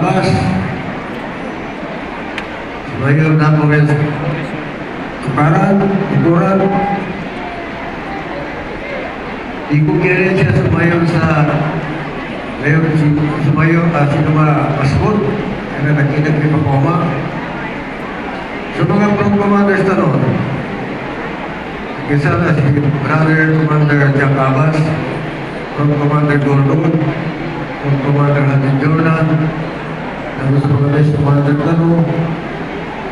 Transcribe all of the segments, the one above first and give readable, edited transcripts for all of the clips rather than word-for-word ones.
Cabas, si Mayor Napoles Kaparan, Iguran, di ko kaya siya sumayaw si Numa Mascot, na nakinag ni Papoma. Sa mga front commanders na noon, isa na si Brother Commander Jack Cabas, Front Commander Gordon, Front Commander Hatin Jordan, tapos Vice Commander Tano,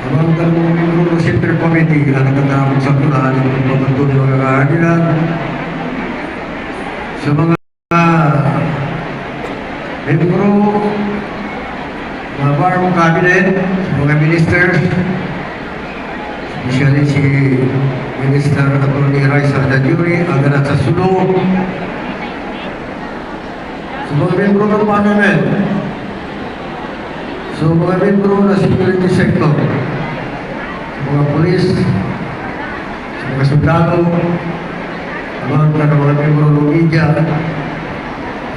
ang mga membro ng Center Committee na nagkatapos sa punahan ng pagpatuloy ng mga kahagilan, sa mga membro, mga farm cabinet, sa mga ministers, especially si Minister Atty. Raisa Daduri, Aganat sa Sulu, sa mga membro ng parliament, sa mga membro ng security sector, sa mga polis, sa mga sundalo, mga membro ng media,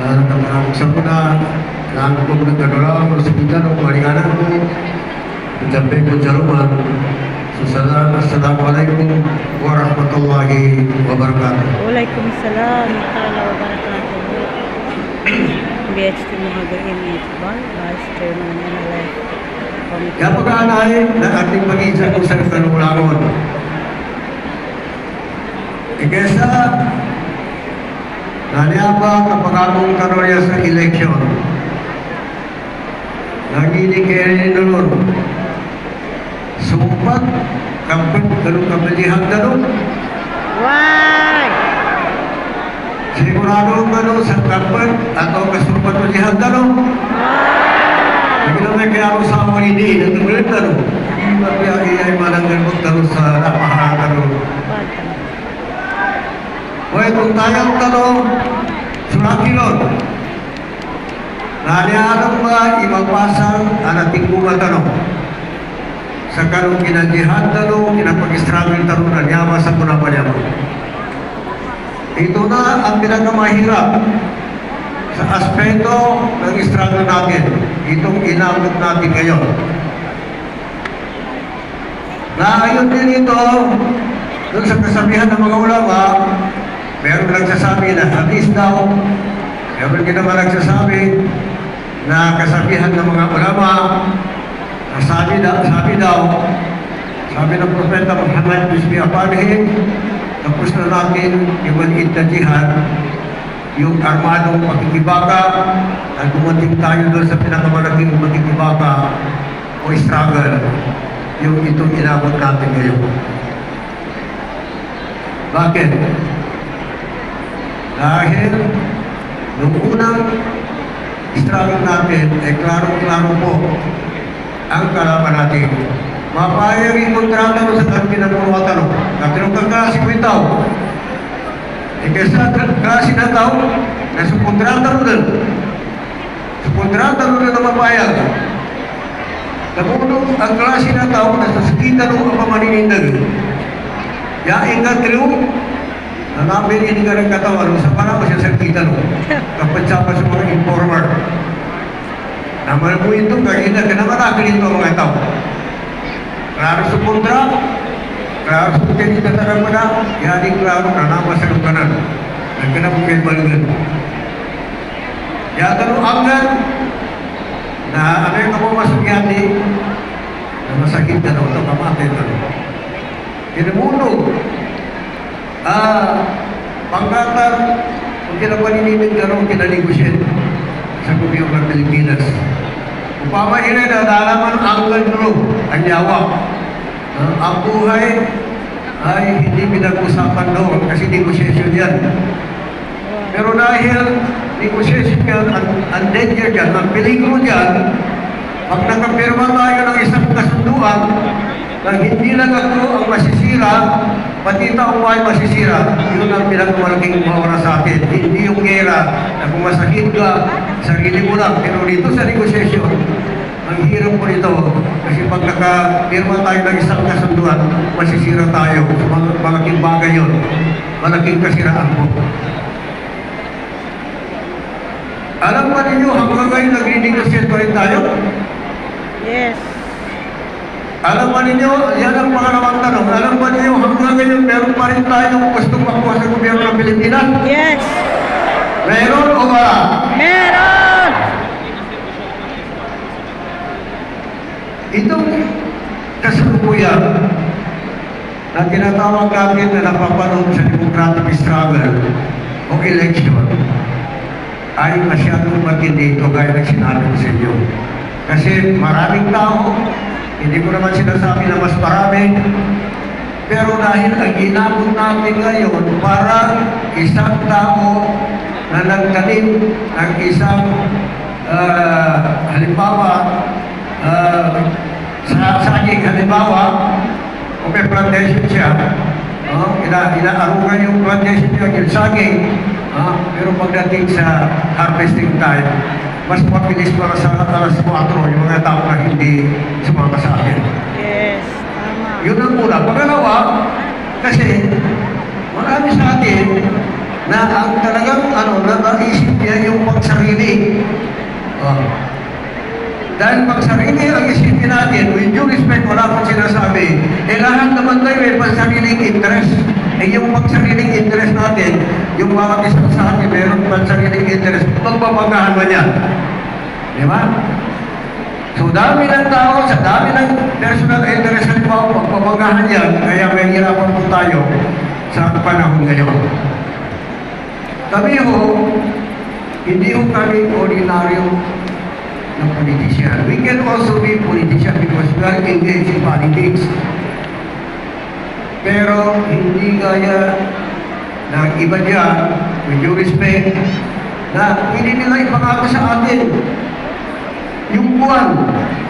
nagkakaroon sa muna, ang kong nagkakaroon sa bintang ng maringanan ko, nagkabay ko sa Roman. Assalamualaikum warahmatullahi wabarakatuh. Waalaikumsalam warahmatullahi wabarakatuh. BHT Mahagaim Iqbal, Vice Chairman ng NLF Committee. Kapag-aanay na ating mag-isa kung sa kanulangon. Ikesa, naniapa kapag among karorya sa eleksyon. Nagini nun. Sumpah kampung kalau kembalihan dulu. Why? Sigurado kalau sa kampung atau kesumpah melihat dulu. Kalau mereka harus sama ini dan kemudian dulu. Tapi ia malanggan terus sa lapahan dulu. Wah kung tayang dulu surakilon. Nani alam ba ibang pasang anak tinggungan dulu. Sa karong kinajihad talo, kinapag-struggle talo na nyawa sa punapanyama. Ito na ang pinakamahirap sa aspeto ng struggle natin. Itong inabot natin ngayon. Naayon din ito, doon sa kasabihan ng mga ulama, meron nagsasabi na hadis daw, meron din naman nagsasabi na kasabihan ng mga ulama, sabi ng Propeta Muhammad Bismi Apanihin, tapos na natin yung maliit na jihad, yung armadong pakikibaka, at dumating tayo doon sa pinakamalaking pakikibaka o struggle, yung itong inabot natin ngayon. Bakit? Dahil nung unang struggle natin, ay klaro-klaro po ang kalaban natin. Mapayang ikontrata mo sa kami ng mga tanong. Katinong kagkasi mo itaw. Kaysa kasi na tao, nasa kontrata mo din. Sa kontrata mo din na mapayang. Napunong ang klase na tao, nasa sakita mo ang pamaninindag. Yain ka triyo, nanapin ini ka ng katawan, sa para mo siya sakita mo. Kapansapa sa mga informer. Naman mo ito, kagina ka naman akin ito mga tao. Klaro sa kontra, klaro sa pagkakita na naman na, yaring klaro na naman sa lukanan. Nagkanap kayo balugan. Yata nung anggan, na ano yung kapamasok yati, na masakit na daw, ito kamatay na daw. Kinamunog, pangkatar, kung kinapanininig ka rin, kinanegosyen sa gobyerno ng Pilipinas. Upama ina na nalaman ang gandro, ang yawa. Ang buhay ay hindi pinag-usapan doon kasi negotiation yan. Pero dahil negotiation yan, ang danger yan, ang peligro yan, pag nakapirma tayo ng isang kasunduan na hindi lang ako ang masisira, pati taong ay masisira, yun ang pinagmalaking mawala sa atin. Hindi yung gera na kung masakit ka, sarili mo lang. Pero dito sa negosyasyon, ang hirap po nito. Kasi pag nakapirma tayo ng isang kasunduan, masisira tayo. So, malaking bagay yun. Malaking kasiraan po. Alam ba ninyo, hanggang ngayon nagre-negotiate pa rin tayo? Yes. Alam ba ninyo, yan ang pangalawang tanong, alam ba ninyo, hanggang ngayon meron pa rin tayong gustong makuha sa gobyerno ng Pilipinas? Yes. Meron o wala? Meron! Itong kasalukuyan na tinatawag natin na napapanood sa democratic struggle o election ay masyadong matindi ito gaya ng sinabi ko sa inyo. Kasi maraming tao, hindi ko naman sinasabi na mas marami, pero dahil ang inabot natin ngayon para isang tao na nagtanim ng isang halimbawa sa saging halimbawa o may plantation siya, inaarugan yung plantation niya, yung saging, pero pagdating sa harvesting time, mas mabilis para sa alas 4 yung mga tao na hindi sumama sa akin. Yes. Tama. Yun ang una. Pangalawa, kasi marami sa atin na ang talagang naisip niya yung pagsarili. Dahil pagsarili ang isipin natin, with due respect, wala akong sinasabi, lahat naman tayo may pagsariling interest. Yung pagsariling interest natin, yung bawat isa sa atin, mayroong pagsariling interest, magbabagahan mo niya. Di ba? So, dami ng tao, sa dami ng personal interest, halimbawa, magbabagahan yan, kaya may hirapan po tayo sa panahon ngayon. Kami ho, hindi ho kami ordinaryo ng politician. We can also be politician because we are engaged in politics. Pero hindi gaya ng iba dyan, with due respect, na hindi nila ipangako sa atin. Yung buwan,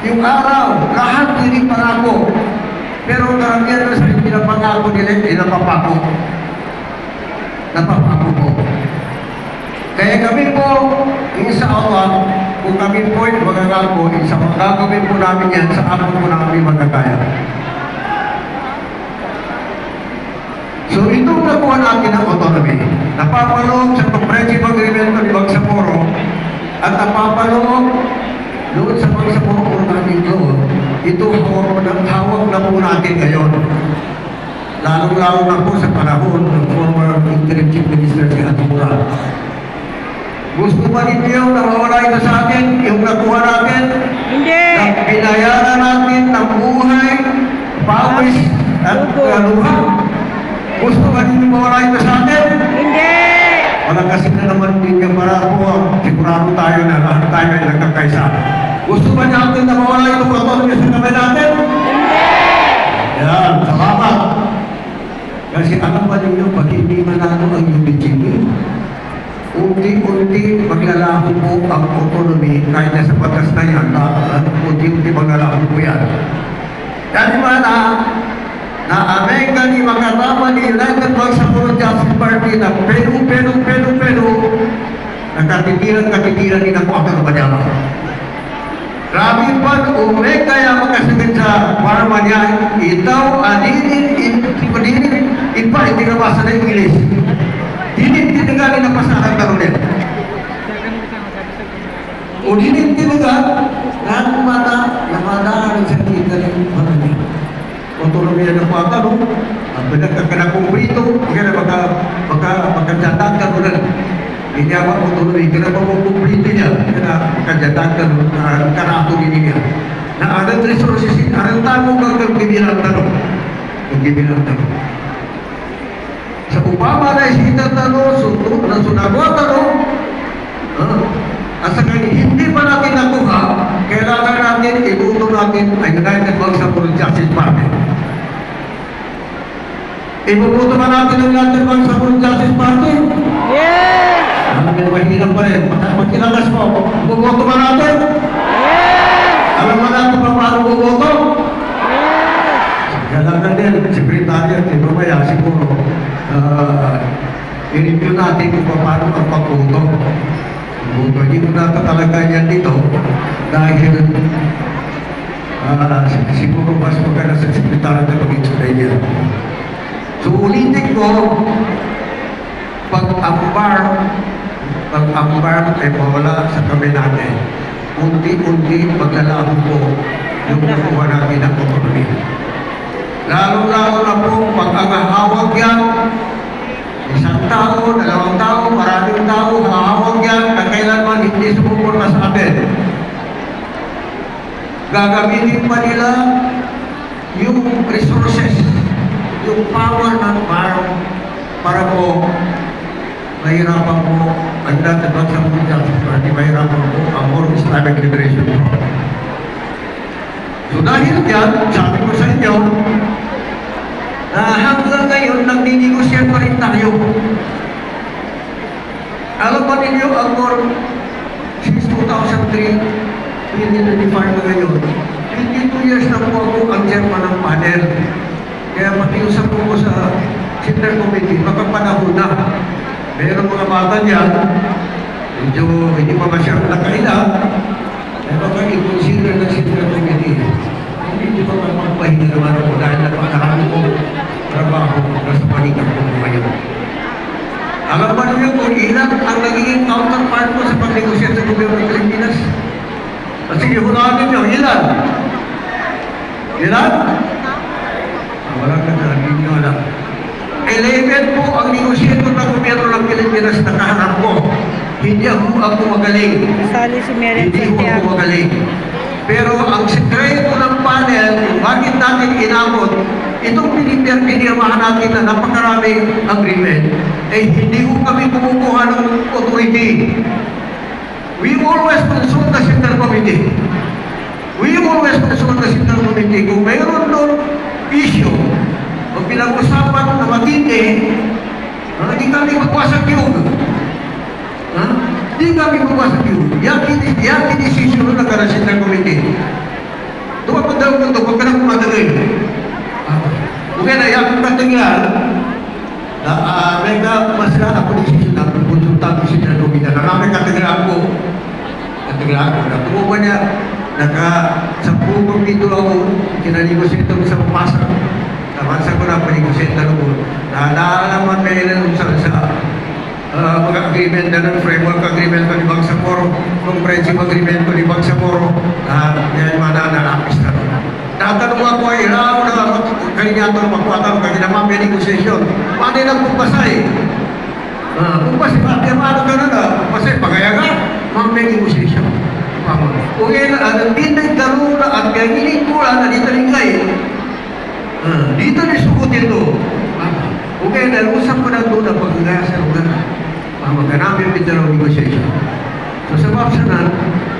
yung araw, lahat hindi pangako. Pero karamihan na sa pinapangako nila, hindi napapako. Napapako po. Kaya kami po, isa Allah, kung kami po ay magagako, isa magagawin po namin yan, sa amin po namin magagaya. So itong nakuha natin ng autonomy, napapaloob sa comprehensive agreement ng Bangsamoro at napapaloob doon sa Bangsamoro natin doon, ito hawak na po natin ngayon. Lalong-lalo na po sa panahon ng former interim chief minister si Atumura. Gusto ba ninyo na mawala ito sa atin, yung nakuha natin? Hindi. Na binayaran natin ng buhay, pawis at luha? Gusto ba ninyo mawala ito sa atin? Hindi. Wala kasi na naman din yung para po, sigurado tayo na lahat tayo ay nagkakaisa. Gusto ba natin na mawala ito sa autonomy sa kamay natin? Hindi. Yan, salamat. Kasi alam ba ninyo, pag hindi manalo ang UBGP, unti-unti maglalaho po ang autonomy kahit na sa batas na yan, unti-unti maglalaho po yan. Yan ba na Amerika ni makatama ni United Bangsamoro Justice Party na pero nakatitiran ni na Kuwakar Banyama. Grabe pa, umeka yung makasagad sa warma niya, itaw, aninin, hindi ka basa na yung English. Tinigali na pasahan ka rin. O tinigal, lahat ng mata, namadaan sa kita rin marami. Autonomy na nakuha no? Ang pinagkakanakumplito, magkajatag ka rin. Hindi ako autonomy, kanakumplito niya, magkajatag ka rin, kanato din niya. Na anong resources, anong tamo kang kibilang tanong? Yung kibilang tanong. Sa upama na isitan tanong, sunod na sunagwa tanong, at saka hindi pa natin nakuha, kailangan natin ibuto natin ang United Bangsamoro Justice Party. Ibubuto ba natin ang United Bangsamoro Justice Party? Yes. Alam mo, mahirap pa rin. Pagkilakas mo, buboto ba natin? Yes. Alam mo natin pa paano buboto? Yes. Kailangan na din, sekretariat, mamaya siguro, i-review natin kung paano ang pagboto. Hindi ko na talaga yan dito dahil siguro mas maganda sa sekretariat na pag-explain yan. So ulitin ko, pag-ambar, pag ang farm ay mawala sa kami natin, unti-unti maglalabo po yung nakuha natin ng autonomy. Lalo-lalo na po pag ang hawag yan, isang tao, dalawang tao, maraming tao, hawag yan na kailanman hindi sumuporta sa atin. Gagamitin pa nila yung resources, yung power ng farm para po mahirapan po ang dati ba sa Mundial Party, mahirapan po ang More Islamic Liberation Front. So dahil dyan, sabi ko sa inyo, na hanggang ngayon, nagninegosya pa rin tayo. Alam ba ninyo, ang More, since 2003, 2025 na ngayon, 22 years na po ako ang chairman ng panel. Kaya pakiusap ko sa Center Committee, makapanahon na. Meron mga bata niyan, medyo hindi pa masyadong nakaila, ay baka i-consider ng Center Committee. Hindi pa magpapahinga naman ako dahil napakarami ko trabaho na sa panigang ko ngayon. Alam ba niyo kung ilan ang nagiging counterpart ko sa pagnegosya sa gobyerno ng Pilipinas? Sige, hulaan ninyo, ilan? Ilan? Wala ka na, hindi nyo alam. 11 po ang negosyator ng gobyerno ng Pilipinas na kaharap ko. Hindi ako ang gumagaling. Sali si Mary Hindi ako ang gumagaling. Pero ang sekreto ng panel, bakit natin inabot itong pinirmahan natin na napakaraming agreement, eh hindi ko kami kumukuha ng authority. We always consult the Center Committee. We always consult the Center Committee. Kung mayroon doon issue o pinag-usapan na matindi, hindi kami magwasag yun. Hindi kami magwasag yun. Yan decision na nagkaroon sa Center Committee. Dumapadalaw ko ito, huwag ka na kumadalawin. Okay na, yan kung katangyan, na may masira ako decision na konsultan ko sa Center Committee. Naramay katangyan ko. Natuwa niya, naka-10 dito ako, kinanegosito ko sa pumasa. Namansa ko na panegosito ko. Naalaman kayo sa mga agreement na ng framework agreement ko ni Bangsamoro, comprehensive agreement ko ni Bangsamoro, yan mananalapis na. Tatanong ako ay ilaw na kanina ito magpatang kanina mga penegosasyon. Paano lang pumpasay? Pumpasay, paano ka na na? Pumpasay, pagaya ka, mga penegosasyon. Kung yan, hindi nagkaroon na at kaya hinikulan na dito rin kayo, dito rin sukutin ito. Okay, dahil usap ko na doon na pagkagaya sa lugar. Magkanami yung bintaraw negotiation. So sa optional,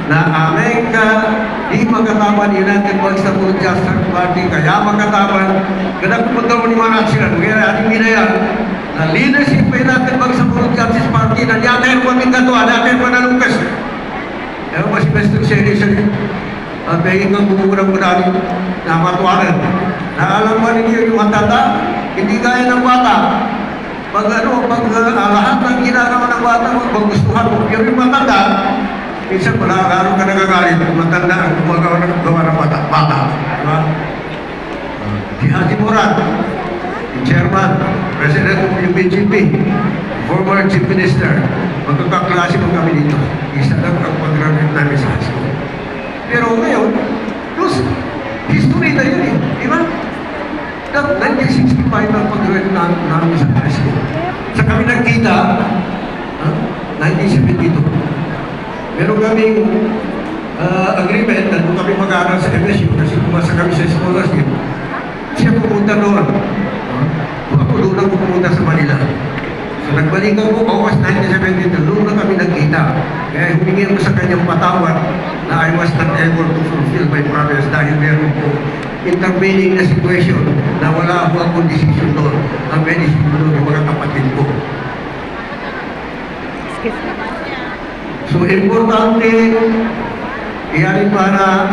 na Amerika, di magkataban United Bangsamoro Justice Party, kaya magkataban, kada pumunta ni mga sila, kaya ating minayan, na leadership pa United Bangsamoro Justice Party, na yata yung paming katuwa, natin pa nalukas. Kaya mas best to say this, at may ikang bumurang mo natin na matuwanan. Naalam mo ninyo yung matanda, hindi gaya ng bata. Pag lahat ng ginagawa ng bata, maggustuhan mo. Pero yung matanda, minsan pala, lalo ka nagagalit. Yung matanda ang gumagawa ng bata. Diba? Si Haji Murad, yung chairman, president ng UBGP, former chief minister, magkakaklase mo kami dito. Isa lang ang pag-graduate namin sa high school. Pero ngayon, history na yun eh. Diba? 1965 ang pag-graduate namin sa high school. Sa kami nagkita, 1972. Meron kaming agreement na kung kami mag-aaral sa MSU kasi pumasa kami sa scholarship. Siya pumunta doon. Ako doon ako pumunta sa Manila. So nagbalik ako, August 1972, doon na kami nagkita. Kaya humingi ko sa kanyang patawad na I was not able to fulfill my promise dahil meron po intervening na situation na wala ako akong decision doon. Ang may decision doon yung mga kapatid ko. So importante, iyanin para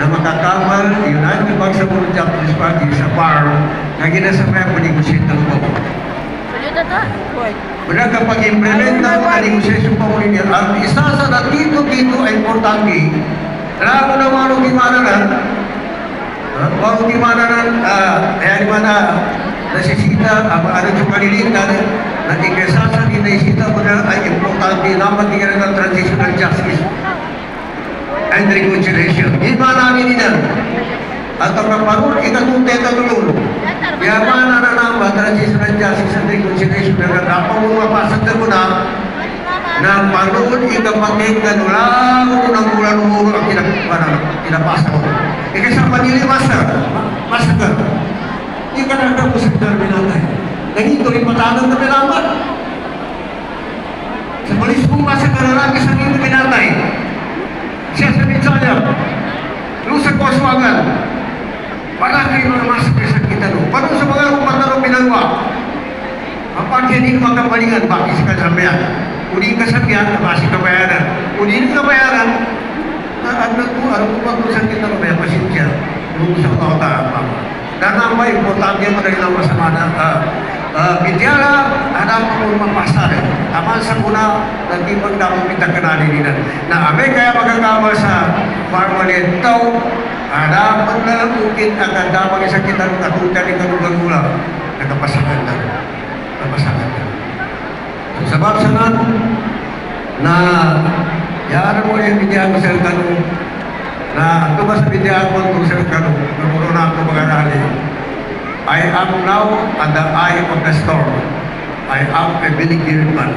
na makakawal United Bangsamoro Justice Party sa farm na ginasabay ang panegosyon ng ko. Wala kapag implement na ang negosasyon pa mo ninyo, ang isa sa dito ay importante. Alam mo na marong di mana na, nasisita ang ano yung kalilitan na ikasasa ni naisita mo na ay importante na magiging ng transitional justice and reconciliation. Iba namin nila. At ang kaparun, ikatuteta tulong. Kaya mana na naman transitional justice and reconciliation na dapat mo mapasag na mo na panood ikapaging kanulang ng ulan-ulan ang kinapasa ko. Ikasama nila master. Hindi ka nagkapusap na binatay. Ganito rin matalang na pinamat. Sa malis kong masa kararami sa nilo binatay. Siya sa Mitsaya. Lusag ko aswagan. Para kayo mga masakit sa kita no. Paano sa mga rumatanong pinalwa? Ang pagkinin magkapalingan, bakit sa kasabihan? Uli ka sabihan, kasi kabayaran. Uli ka bayaran, ano ko sa kita no, may pasensya. Lusag ko ako dan apa importante mo rin ang masama na bidyara, hanap mo mapasar. Aman sa kuna, nagtipag na pumitang kanali nila. Na amin kaya magkakama sa marmalin tao, hanap na lang ukit ang damang isang kita ng katutan ng kanugang-ulang. Nagkapasakan na. Sebab sana na yan mo yung bidyara sa kanong na tumas bidya ko kung sa kanong na ako mag-arali. I am now at the eye of the storm. I am a beleaguered man.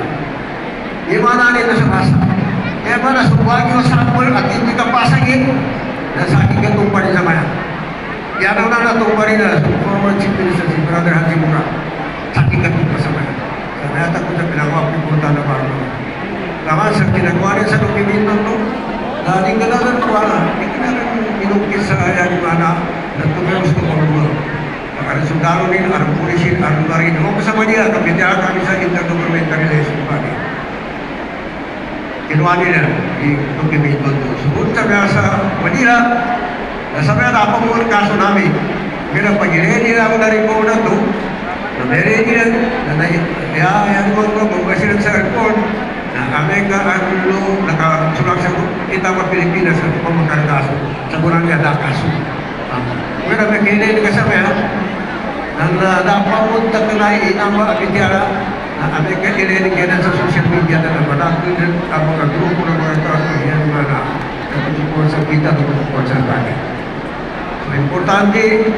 Imana nito sa masa. Kaya ba nasubagi mo sa amol at hindi ka pasagin, nasagin ka itong parin sa maya. Yan ang natong parin na former chief minister si Brother Hajimura. Sagin ka itong pa sa maya. Sa mayata ko sa pinagawa, pipunta na parang. Naman sa ginagawa rin sa dokumento no, dahil ka na hindi ka na inukit sa ayan mana nagtumeros ko mga ang sundalo rin, ang pulisin, ang marin mo kasama niya, kapitya kami sa intergovernmental relation body. Kinuha nila yung dokumento doon. Sumunod sa Manila, nasa mga napamulong kaso namin. Kaya pag-irene nila ako na rin po na ito, na meron nila, yan ko magkasilang sa report, na kami nakasulang sa Itama Pilipinas sa pamagkarkaso sa Burang Yada kaso. Kaya nagkinin kasama yan, na napapunta ka na inama ang bidyara, na kami kininig yan sa social media na naman, ang mga grupo ng mga kaso, yan mga nagtutupon sa kita, nagtutupon sa bagay. So, importante,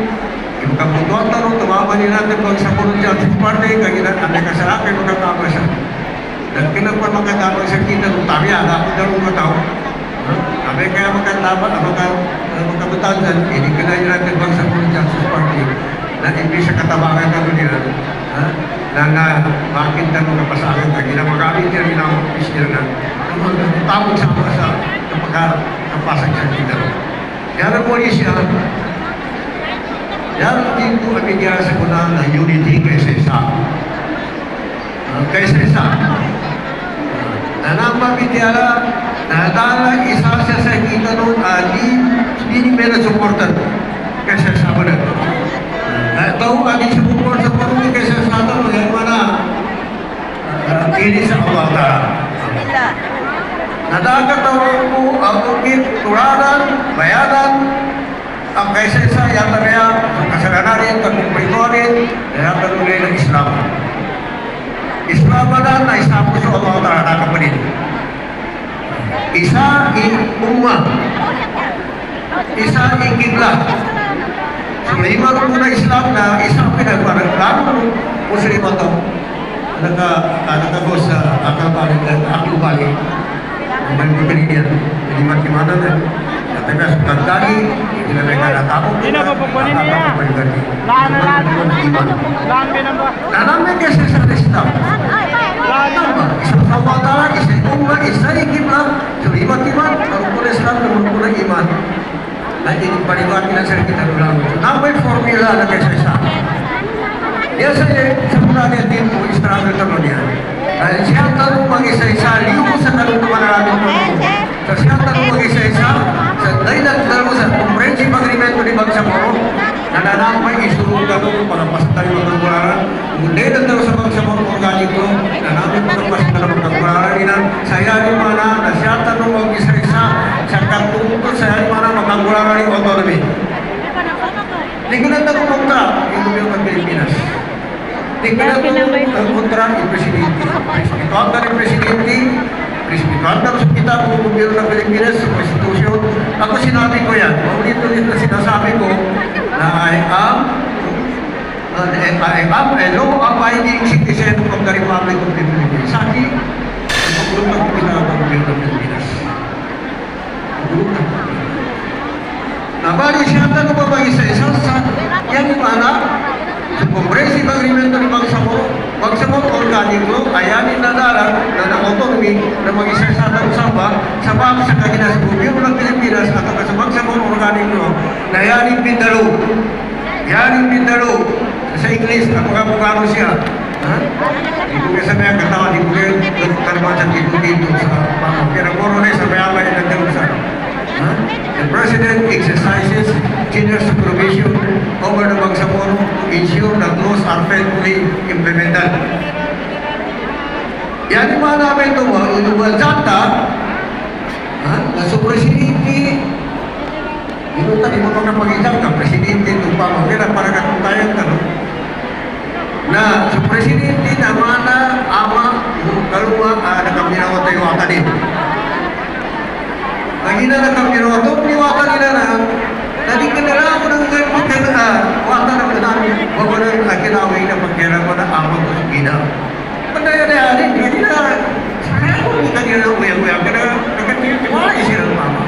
yung kabutuan na nung tumama niya natin pag sa Puro Justice Party, kaya natin ka sa akin, magkakama siya. Dan kenapa magkatama sa kita nung tabi, dapat daw mga tao. Kami kaya magkabutan dyan, hindi ka na yun natin bang sa Puro Justice Party, na hindi sa katabangan ka nila, na bakit na nung kapasakan ka, ginagamit niya rin ang office niya na tabog sa kapasag sa kita. Kaya na po siya, yan dito ang niya sa kuna na unity kaysa isa. Nanamba bidyara, nadala isa sa kita noon, hindi meron supportan kaysa sa mga tahu kami support sa pamilya kaysa sa ato yan mana ini sa Allah Ta'ala. Nadagataw mo ang ukit, turanan, bayanan, ang kaysa sa yata kaya kasalanan kung pagkuhanin, yata nulay ng Islam. Islam na isa po sa Allah Ta'ala na kapatid. Isa in ummah, isa in kiblat. So, lima ko na Islam na isang pinagparang lalo Muslim ito nagkagos sa akal-balik Umay mo kanina hindi magkimana na natagas kagdagi hindi na nagkakatapok hindi na mapapanin niya nanamay kasi sa Islam isang sawatala, isang ummah, isang ikibla so iman-iman, marupun Islam na marupun iman na paniwati na sa kita ulang. Namay formula na kaysa isa. Yan sa mula niya din po, istrado ito niya. Siya tanong mag-isa-isa, liyo sa tanong naman natin po. So siya tanong mag-isa-isa, sa dahil nagdalo sa comprehensive agreement ni Bangsamoro, nananamay isurong tanong pagpasatan ng magkagularan. Hindi nagdalo sa Bangsamoro organiko, nanamay pagpasatan ng magkagularan nila. Saya di mana, na siya tanong mag-isa-isa, sa katungkol sa mana magkagularan ng autonomy. Hindi ko na tanong kontra, yung gobyerno ng Pilipinas. Declaratory kontra ni Presidente. Respetuhan ka ni Presidente, respetuhan ka sa kita ng gobyerno ng Pilipinas sa konstitusyon. Ako sinabi ko yan. Ulit-ulit na sinasabi ko na I am a law-abiding citizen of the Republic of the Philippines. Sa akin, ang pagulong ng gobyerno ng Pilipinas. Pagulong. Nabali siya na ba isa-isa sa yan yung anak sa Comprehensive Agreement ng Bangsamoro Organiko, ayanin na dalang na autonomy na mag-isa-isa na usapan sa bang sa kanina sa gobyerno ng Pilipinas at sa Bangsamoro Organiko na yaning Mindalo. Yaning Mindalo. Sa English, kapag-apagano siya. Hindi ko kaya sabi ang katawa, hindi ko kaya kalaman sa dito sa mga. Kaya nagpuro na sa mayamay ng Jerusalem. The President exercises general supervision over the Bangsamoro to ensure that laws are faithfully implemented. Yan yung mga namin ito mo, yung Zanta, na sa Presidente, inutan mo mga pag-isang ka, Presidente, itong pamagkira, para katong tayo tanong, na sa Presidente na mana, ama, kaluwa, nakamirawa tayo akanin. Nagina na kami ito, niwaka nila na, nadi ka na lang ako ng wata na namin, bago na kinawin na pagkira ko na amang ko sa gina. Pandaya-daya, hindi na, kaya ko hindi kanina na uya-uya, kaya nagkatiwala yung sila ng mama.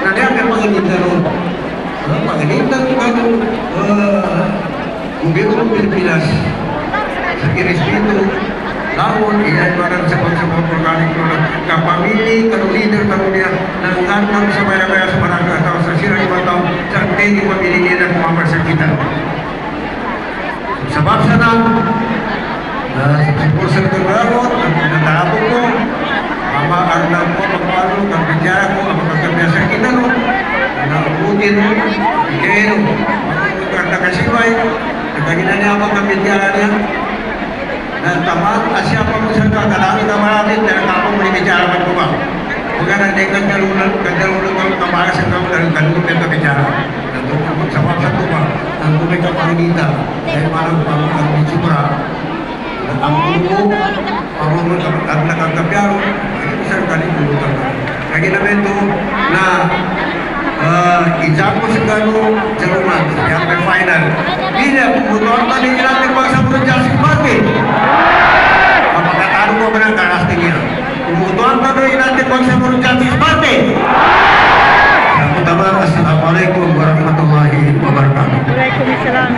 Nadi ang may panginitan nun. Panginitan ka ng gobyerno ng Pilipinas sa irespeto, lawon, iyan parang sa Bangsamoro Organiko na kapamili, leader tanong niya ng hanggang sa maya-maya sa barangay tao sa sirang ibang tao sa hindi pamili niya ng mamarsa kita. Sa baksa na, sa Pursal Galawot, ang pinatapon ko, mama-arnam ko, magpalo, kampidya ko, ang magkakabya sa kinano, na umutin, ikaino, magkakasibay, nagkagina niya ang kampidya niya, dan tamat asya pa mo sa kakalangin na maraming na nakapong manibidyaran ko ba? Huwag ka na dekan kalunod ka kamara sa kalunod na kabidyaran. Nandun ko sa waksa ko ba? Nandun may kapanginita. Dahil parang ang sumura. Ang puno, parunod at nakagkapyaro. Ay, isang kalibulutan ka. Kaya ginamento na izak mo sa gano'n sa Roman, sa final. Hindi na, pumutuan ka din natin pag sa mga Justice Party. Kapagkatano mo ba ng karasting niya? Pumutuan ka din natin pag sa mga Justice Party. Ako naman, Assalamualaikum warahmatullahi wabarakatuh. Waalaikumsalam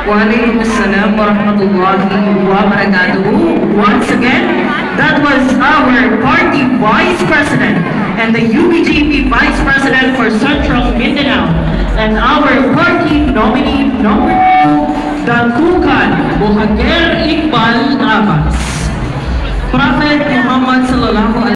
Waalaikumsalam warahmatullahi wabarakatuh. Once again, that was our party vice president and the UBJP vice president for Central Mindanao and our party nominee number 2, Dakukan Bohager Iqbal Abbas. Prophet Muhammad sallallahu